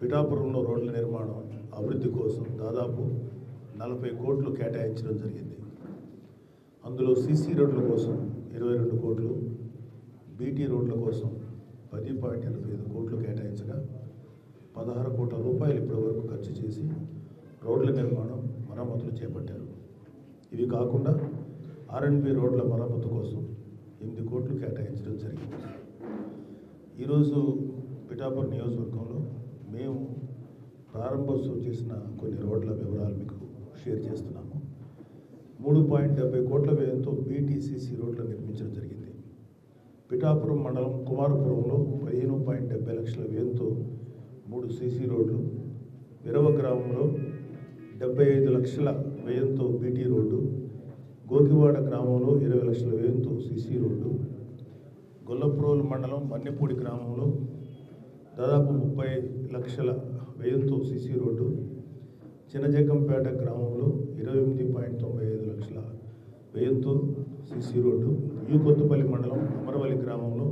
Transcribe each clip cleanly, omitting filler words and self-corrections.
పిఠాపురంలో రోడ్ల నిర్మాణం అభివృద్ధి కోసం దాదాపు 40 కోట్లు కేటాయించడం జరిగింది. అందులో సీసీ రోడ్ల కోసం 22 కోట్లు, బీటీ రోడ్ల కోసం 10.85 కోట్లు కేటాయించగా 16 కోట్ల రూపాయలు ఇప్పటివరకు ఖర్చు చేసి రోడ్ల నిర్మాణం మరమ్మతులు చేపట్టారు. ఇవి కాకుండా ఆర్ఎండ్బి రోడ్ల మరమ్మతు కోసం 8 కోట్లు కేటాయించడం జరిగింది. ఈరోజు పిఠాపురం నియోజకవర్గంలో మేము ప్రారంభోత్సవం చేసిన కొన్ని రోడ్ల వివరాలు మీకు షేర్ చేస్తున్నాము. 3.70 కోట్ల వ్యయంతో బీటీసీసీ రోడ్లు నిర్మించడం జరిగింది. పిఠాపురం మండలం కుమారపురంలో 15.70 లక్షల వ్యయంతో 3 సీసీ రోడ్లు, విరవ గ్రామంలో 75 లక్షల వ్యయంతో బీటీ రోడ్డు, గోకివాడ గ్రామంలో 20 లక్షల వ్యయంతో సీసీ రోడ్డు, గొల్లప్రోలు మండలం మన్నెపూడి గ్రామంలో దాదాపు 30 లక్షల వ్యయంతో సీసీ రోడ్డు, చిన్నజగ్గంపేట గ్రామంలో 28.95 లక్షల వ్యయంతో సీసీ రోడ్డు, కొత్తపల్లి మండలం అమరవల్లి గ్రామంలో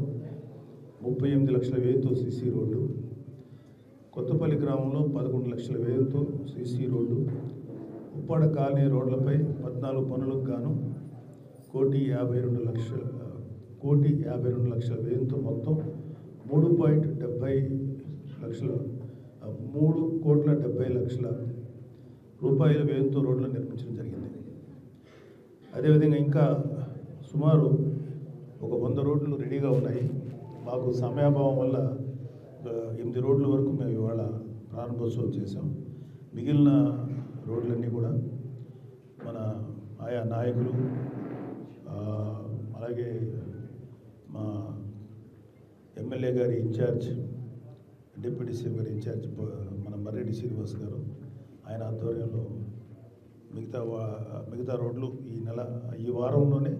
38 లక్షల వ్యయంతో సీసీ రోడ్డు, కొత్తపల్లి గ్రామంలో 11 లక్షల వ్యయంతో సీసీ రోడ్డు, ఉప్పాడ కాలనీ రోడ్లపై 14 పనులకు గాను 1,52 లక్షల వ్యయంతో మొత్తం 3,70 లక్షల రూపాయల వ్యయంతో రోడ్లు నిర్మించడం జరిగింది. అదేవిధంగా ఇంకా సుమారు ఒక 100 రోడ్లు రెడీగా ఉన్నాయి. మాకు సమయాభావం వల్ల 8 రోడ్ల వరకు మేము ఇవాళ ప్రారంభోత్సవం చేసాం. మిగిలిన రోడ్లన్నీ కూడా మన ఆయా నాయకులు, అలాగే మా ఎమ్మెల్యే గారి ఇన్ఛార్జ్, డిప్యూటీ సీఎం గారి ఇన్ఛార్జ్ మన మర్రెడ్డి శ్రీనివాస్ గారు, ఆయన ఆధ్వర్యంలో మిగతా రోడ్లు ఈ వారంలోనే,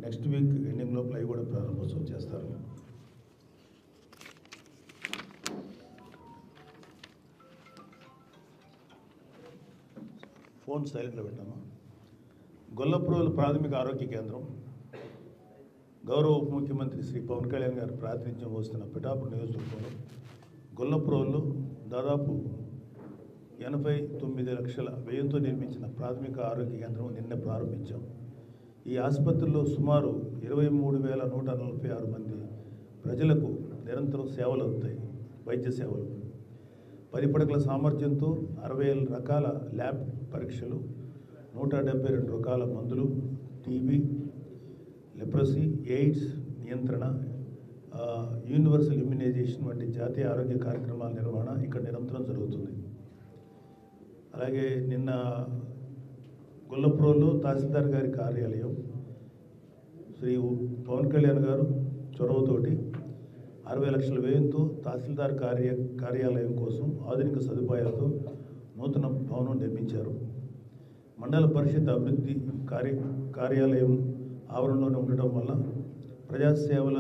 నెక్స్ట్ వీక్ ఎండింగ్ లోపల అవి కూడా ప్రారంభోత్సవం చేస్తారు. ఫోన్ సైలెంట్లో పెట్టాము. గొల్లప్రోలు ప్రాథమిక ఆరోగ్య కేంద్రం గౌరవ ఉప ముఖ్యమంత్రి శ్రీ పవన్ కళ్యాణ్ గారు ప్రాతినిధ్యం వస్తున్న పిఠాపురం నియోజకవర్గంలో గొల్లప్రోలు దాదాపు 89 లక్షల వ్యయంతో నిర్మించిన ప్రాథమిక ఆరోగ్య కేంద్రం నిన్న ప్రారంభించాం. ఈ ఆసుపత్రిలో సుమారు 23,146 మంది ప్రజలకు నిరంతరం సేవలు అందుతాయి. వైద్య సేవలు 10 పడకల సామర్థ్యంతో 60 రకాల ల్యాబ్ పరీక్షలు, 172 రకాల మందులు, టీబీ, లెప్రసీ, ఎయిడ్స్ నియంత్రణ, యూనివర్సల్ ఇమ్యునైజేషన్ వంటి జాతీయ ఆరోగ్య కార్యక్రమాల నిర్వహణ ఇక్కడ నిరంతరం జరుగుతుంది. అలాగే నిన్న గొల్లప్రోల్లో తహసీల్దార్ గారి కార్యాలయం శ్రీ పవన్ కళ్యాణ్ గారు చొరవతోటి 60 లక్షల వ్యయంతో తహసీల్దార్ కార్యాలయం కోసం ఆధునిక సదుపాయాలతో నూతన భవనం నిర్మించారు. మండల పరిషత్ అభివృద్ధి కార్యాలయం ఆవరణలోనే ఉండటం వల్ల ప్రజాసేవల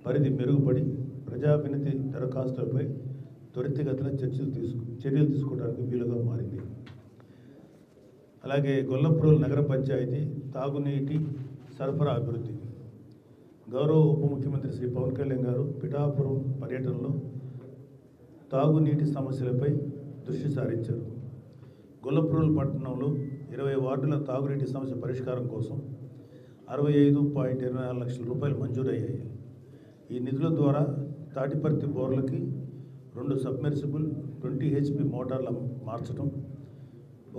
పరిధి మెరుగుపడి ప్రజా వినతి దరఖాస్తులపై త్వరితగతిన చర్యలు తీసుకోవడానికి వీలుగా మారింది. అలాగే గొల్లప్రోలు నగర పంచాయతీ తాగునీటి సరఫరా అభివృద్ధి గౌరవ ఉప ముఖ్యమంత్రి శ్రీ పవన్ కళ్యాణ్ గారు పిఠాపురం పర్యటనలో తాగునీటి సమస్యలపై దృష్టి సారించారు. గొల్లప్రోలు పట్టణంలో 20 వార్డుల తాగునీటి సమస్య పరిష్కారం కోసం 65.24 లక్షల రూపాయలు మంజూరయ్యాయి. ఈ నిధుల ద్వారా తాటిపర్తి బోర్లకి 2 సబ్మెర్సిబుల్ 20 HP మోటార్లు మార్చడం,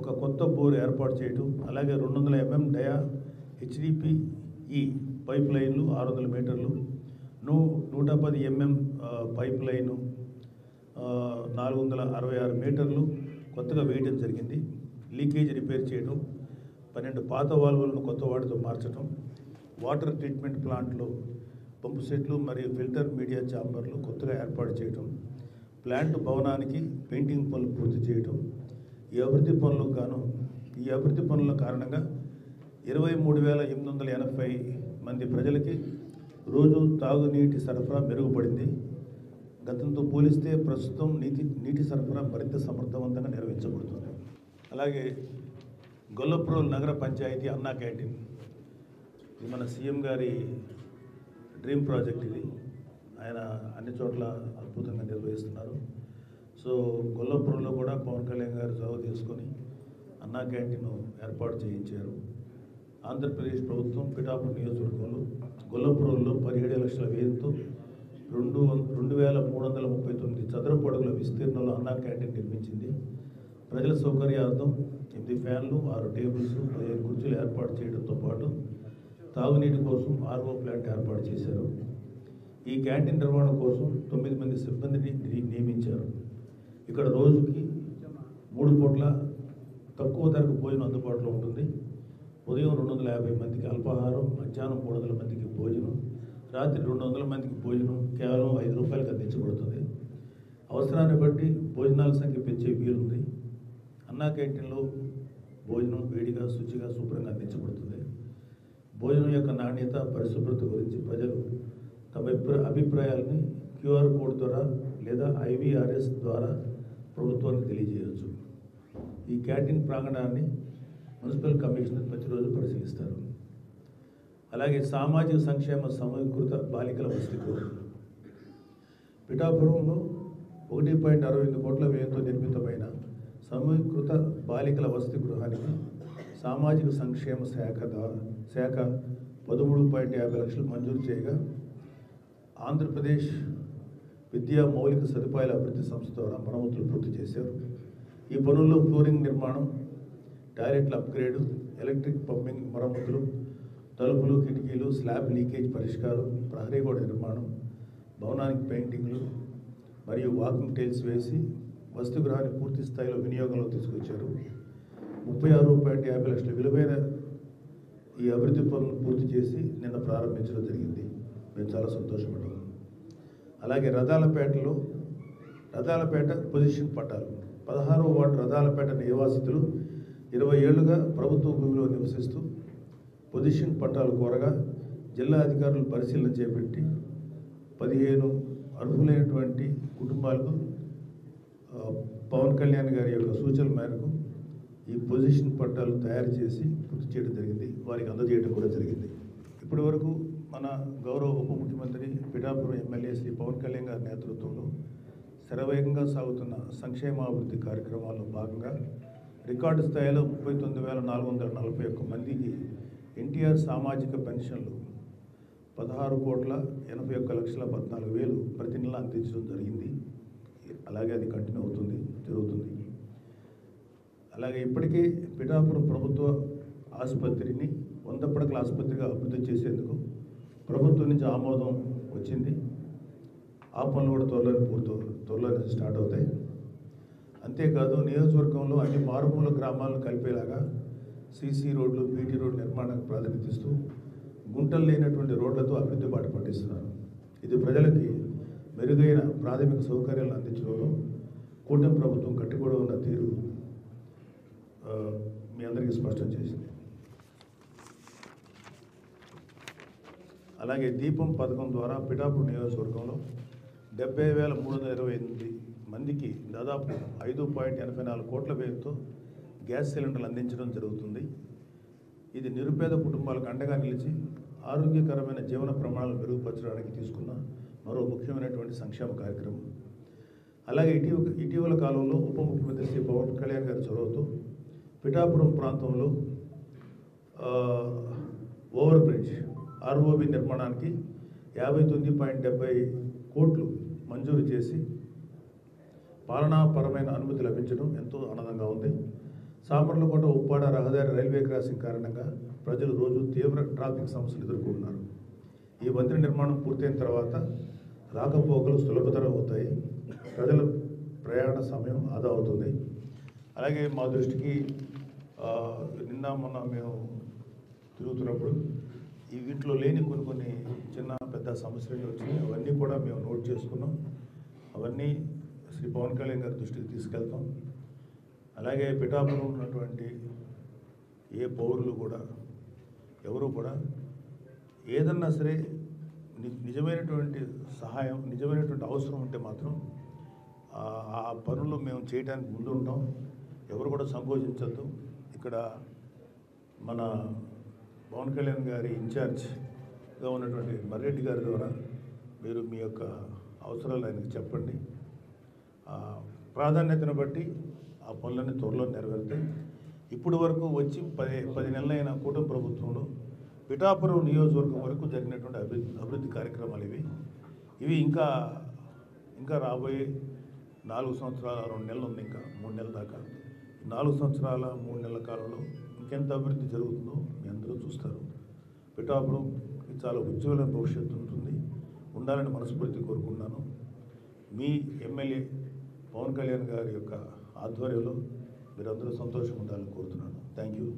ఒక కొత్త బోర్ ఏర్పాటు చేయడం, అలాగే 200 mm డయా HDPE పైప్ లైన్లు 600 మీటర్లు, 110 mm పైప్ లైను 466 మీటర్లు కొత్తగా వేయడం జరిగింది. లీకేజ్ రిపేర్ చేయడం, 12 పాత వాల్వులను కొత్త వాటితో మార్చడం, వాటర్ ట్రీట్మెంట్ ప్లాంట్లో పంపు సెట్లు మరియు ఫిల్టర్ మీడియా ఛాంబర్లు కొత్తగా ఏర్పాటు చేయడం, ప్లాంట్ భవనానికి పెయింటింగ్ పనులు పూర్తి చేయడం. ఈ అభివృద్ధి పనుల కారణంగా 23,880 మంది ప్రజలకి రోజు తాగునీటి సరఫరా మెరుగుపడింది. గతంతో పోలిస్తే ప్రస్తుతం నీటి సరఫరా మరింత సమర్థవంతంగా నిర్వహించబడుతుంది. అలాగే గొల్లప్రోలు నగర పంచాయతీ అన్నా క్యాంటీన్, ఇది మన సీఎం గారి డ్రీమ్ ప్రాజెక్ట్. ఇది ఆయన అన్ని చోట్ల అద్భుతంగా నిర్వహిస్తున్నారు. సో గొల్లపురంలో కూడా పవన్ కళ్యాణ్ గారు చొరవ తీసుకొని అన్నా క్యాంటీన్ ఏర్పాటు చేయించారు. ఆంధ్రప్రదేశ్ ప్రభుత్వం పిఠాపురం నియోజకవర్గంలో గొల్లపురంలో 17 లక్షల వ్యయంతో 2,339 చదరపు అడుగుల విస్తీర్ణంలో అన్నా క్యాంటీన్ నిర్మించింది. ప్రజల సౌకర్యార్థం 8 ఫ్యాన్లు, 6 టేబుల్స్, 15 కుర్చీలు ఏర్పాటు చేయడంతో పాటు తాగునీటి కోసం RO ప్లాంట్ ఏర్పాటు చేశారు. ఈ క్యాంటీన్ నిర్వహణ కోసం 9 మంది సిబ్బందిని నియమించారు. ఇక్కడ రోజుకి 3 పూట్ల తక్కువ ధరకు భోజనం అందుబాటులో ఉంటుంది. ఉదయం 250 మందికి అల్పాహారం, మధ్యాహ్నం 300 మందికి భోజనం, రాత్రి 200 మందికి భోజనం కేవలం 5 రూపాయలకు అందించబడుతుంది. అవసరాన్ని బట్టి భోజనాల సంఖ్య పెంచే వీలుంది. అన్నా క్యాంటీన్లో భోజనం వేడిగా, శుచిగా, శుభ్రంగా అందించబడుతుంది. భోజనం యొక్క నాణ్యత, పరిశుభ్రత గురించి ప్రజలు తమ అభిప్రాయాలని QR కోడ్ ద్వారా లేదా IVRS ద్వారా ప్రభుత్వానికి తెలియజేయవచ్చు. ఈ క్యాంటీన్ ప్రాంగణాన్ని మున్సిపల్ కమిషనర్ ప్రతిరోజు పరిశీలిస్తారు. అలాగే సామాజిక సంక్షేమ సమీకృత బాలికల వసతి గృహం పిఠాపురంలో 1.68 కోట్ల వ్యయంతో నిర్మితమైన సమీకృత బాలికల వసతి గృహానికి సామాజిక సంక్షేమ శాఖ 13.50 లక్షలు మంజూరు చేయగా ఆంధ్రప్రదేశ్ విద్యా మౌలిక సదుపాయాల అభివృద్ధి సంస్థ ద్వారా మరమ్మతులు పూర్తి చేశారు. ఈ పనుల్లో ఫ్లోరింగ్ నిర్మాణం, టాయిలెట్ల అప్గ్రేడు, ఎలక్ట్రిక్ పంపింగ్ మరమ్మతులు, తలుపులు, కిటికీలు, స్లాబ్ లీకేజ్ పరిష్కారం, ప్రహరీ గోడ నిర్మాణం, భవనానికి పెయింటింగ్లు మరియు వాకింగ్ టైల్స్ వేసి వసతి గృహాన్ని పూర్తి స్థాయిలో వినియోగంలో తీసుకొచ్చారు. 36.50 లక్షల విలువైన ఈ అభివృద్ధి పనులను పూర్తి చేసి నిన్న ప్రారంభించడం జరిగింది. మేము చాలా సంతోషపడ్డాము. అలాగే రథాలపేట పొజిషన్ పట్టాలు 16వ వార్డు రథాలపేట నివాసితులు 20 ఏళ్లుగా ప్రభుత్వ భూమిలో నివసిస్తూ పొజిషన్ పట్టాలు కోరగా జిల్లా అధికారులు పరిశీలన చేపట్టి 15 అర్హులైనటువంటి కుటుంబాలకు పవన్ కళ్యాణ్ గారి యొక్క సూచనల మేరకు ఈ పొజిషన్ పట్టాలు తయారు చేసి పూర్తి చేయడం జరిగింది. వారికి అందజేయడం కూడా జరిగింది. ఇప్పటి వరకు మన గౌరవ ఉప ముఖ్యమంత్రి పిఠాపురం ఎమ్మెల్యే శ్రీ పవన్ కళ్యాణ్ గారి నేతృత్వంలో శరవేగంగా సాగుతున్న సంక్షేమాభివృద్ధి కార్యక్రమాల్లో భాగంగా రికార్డు స్థాయిలో 39,441 మందికి NTR సామాజిక పెన్షన్లు 16,81,14,000 ప్రతి నెల అందించడం జరిగింది. అలాగే అది కంటిన్యూ జరుగుతుంది. అలాగే ఇప్పటికే పిఠాపురం ప్రభుత్వ ఆసుపత్రిని 100 పడకల ఆసుపత్రిగా అభివృద్ధి చేసేందుకు ప్రభుత్వం నుంచి ఆమోదం వచ్చింది. ఆ పనులు కూడా త్వరలో స్టార్ట్ అవుతాయి. అంతేకాదు నియోజకవర్గంలో అన్ని మారుమూల గ్రామాలను కలిపేలాగా CC రోడ్లు, BT రోడ్లు నిర్మాణానికి ప్రాధాన్యత ఇస్తూ గుంటలు లేనటువంటి రోడ్లతో అభివృద్ధి బాట పట్టిస్తున్నారు. ఇది ప్రజలకి మెరుగైన ప్రాథమిక సౌకర్యాలను అందించడంలో కూటమి ప్రభుత్వం కట్టుబడి ఉన్న తీరు మీ అందరికీ స్పష్టం చేసింది. అలాగే దీపం పథకం ద్వారా పిఠాపురం నియోజకవర్గంలో 70,328 మందికి దాదాపు 5.84 కోట్ల వ్యయంతో గ్యాస్ సిలిండర్లు అందించడం జరుగుతుంది. ఇది నిరుపేద కుటుంబాలకు అండగా నిలిచి ఆరోగ్యకరమైన జీవన ప్రమాణాలు మెరుగుపరచడానికి తీసుకున్న మరో ముఖ్యమైనటువంటి సంక్షేమ కార్యక్రమం. అలాగే ఇటీవల కాలంలో ఉప ముఖ్యమంత్రి శ్రీ పవన్ కళ్యాణ్ గారి చొరవతో పిఠాపురం ప్రాంతంలో ఓవర్ బ్రిడ్జ్ ROB నిర్మాణానికి 59.70 కోట్లు మంజూరు చేసి పాలనాపరమైన అనుమతి లభించడం ఎంతో ఆనందంగా ఉంది. సామర్లకోట ఉప్పాడ రహదారి రైల్వే క్రాసింగ్ కారణంగా ప్రజలు రోజు తీవ్ర ట్రాఫిక్ సమస్యలు ఎదుర్కొంటున్నారు. ఈ వంతెన నిర్మాణం పూర్తయిన తర్వాత రాకపోకలు సులభతరం అవుతాయి, ప్రజల ప్రయాణ సమయం ఆదా అవుతుంది. అలాగే మా దృష్టికి నిన్న మొన్న మేము తిరుగుతున్నప్పుడు ఈ వీటిలో లేని కొన్ని చిన్న పెద్ద సమస్యలు వచ్చినాయి. అవన్నీ కూడా మేము నోట్ చేసుకున్నాం. అవన్నీ శ్రీ పవన్ కళ్యాణ్ గారి దృష్టికి తీసుకెళ్తాం. అలాగే పిఠాపురం ఉన్నటువంటి ఏ పౌరులు కూడా ఎవరు కూడా ఏదన్నా సరే నిజమైనటువంటి సహాయం, నిజమైనటువంటి అవసరం ఉంటే మాత్రం ఆ పనులు మేము చేయడానికి ముందు ఉంటాం. ఎవరు కూడా సంకోచించద్దు. ఇక్కడ మన పవన్ కళ్యాణ్ గారి ఇన్ఛార్జ్గా ఉన్నటువంటి మర్రెడ్డి గారి ద్వారా మీరు మీ యొక్క అవసరాలు ఆయనకు చెప్పండి. ప్రాధాన్యతను బట్టి ఆ పనులన్నీ త్వరలో నెరవేరుతాయి. ఇప్పుడు వరకు వచ్చి 10 నెలలైన కూటమి ప్రభుత్వంలో పిఠాపురం నియోజకవర్గం వరకు జరిగినటువంటి అభివృద్ధి కార్యక్రమాలు ఇవి ఇంకా రాబోయే 4 సంవత్సరాల 2 నెలలు ఉంది, ఇంకా 3 నెలల దాకా. 4 సంవత్సరాల 3 నెలల కాలంలో ఇంకెంత అభివృద్ధి జరుగుతుందో మీ అందరూ చూస్తారు. పిఠాపురం చాలా ఉజ్వల భవిష్యత్తు ఉండాలని మనస్ఫూర్తి కోరుకున్నాను. మీ ఎమ్మెల్యే పవన్ కళ్యాణ్ గారి యొక్క ఆధ్వర్యంలో మీరందరూ సంతోషంగా ఉండాలని కోరుతున్నాను. Thank you.